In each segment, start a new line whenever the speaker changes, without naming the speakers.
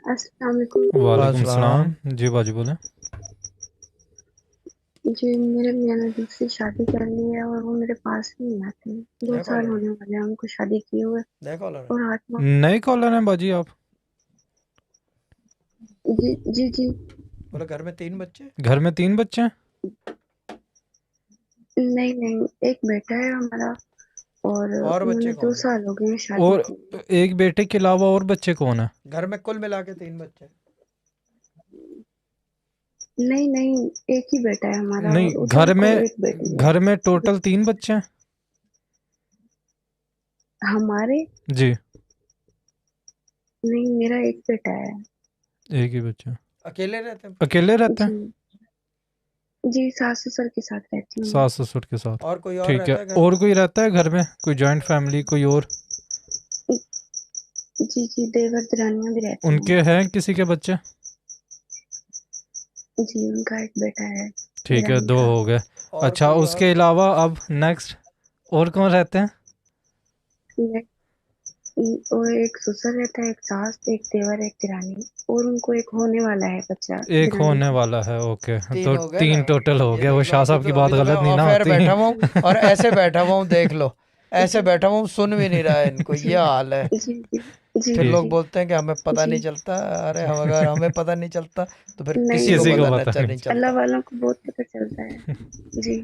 अस्सलाम वालेकुम।
वालेकुम सलाम। जी बाजी बोले।
जी मेरे मियाँ ने दूसरी शादी कर ली है और वो मेरे पास ही नहीं आते। 2 साल होने वाले हैं उनको शादी किए हुए और 8 माह।
नए कॉलर हैं बाजी आप?
जी जी जी।
बोले घर में 3 बच्चे?
घर में 3 बच्चे हैं?
नहीं नहीं, एक बेटा है हमारा और
बच्चे
उन्हें 2
कौन है?
साल हो गए हैं शादी
और
किए।
एक बेटे के अलावा और बच्चे कौन है?
घर में कुल मिला के 3 बच्चे।
नहीं नहीं, एक ही बेटा है हमारा
नहीं,
और उधर को एक बेटी है।
घर में टोटल 3 बच्चे हैं
हमारे
जी।
नहीं, मेरा एक बेटा है।
एक ही बच्चा।
अकेले रहते हैं?
अकेले रहते हैं?
जी जी, सास ससुर के साथ रहती हूँ।
सास ससुर के साथ।
और कोई और
ठीक
रहता
है।
है घर में?
और कोई रहता है घर में? कोई जॉइंट फैमिली कोई और?
जी जी, देवर दरानियाँ भी रहती हैं।
उनके हैं किसी के बच्चे?
जी उनका एक बेटा है।
ठीक है, 2 हो गए।
और
अच्छा,
कोई
उसके अलावा अब नेक्स्ट और कौन रहते हैं?
और एक ससुर रहता है, एक सास, एक देवर, एक दिरानी और उनको एक होने वाला है बच्चा।
एक
दिरानी
होने
का।
वाला है। ओके,
3
तो
हो गए
3
ना?
टोटल हो
ये
गया। वो
देख लो,
शाह
अभी
साहब की
तो
बात
मैं
गलत नहीं ना
ऑफ एयर
होती।
बैठा हुआ हूँ और ऐसे बैठा हुआ हूँ, देख लो। ऐसे बैठा हुआ हूँ, सुन भी नहीं रहा है इनको, ये हाल है।
जी जी जी
फिर लोग
जी
बोलते हैं कि हमें पता
जी।
नहीं चलता। अरे हम अगर हमें पता नहीं चलता तो फिर
नहीं
किसी को
किसी को
पता
पता नहीं
नहीं
अल्लाह
चलता।
वालों को बहुत पता चलता है। जी।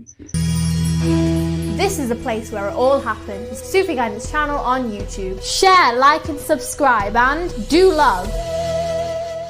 This is the place where it all happens. Sufi Guidance channel on YouTube. Share, like and subscribe and do love.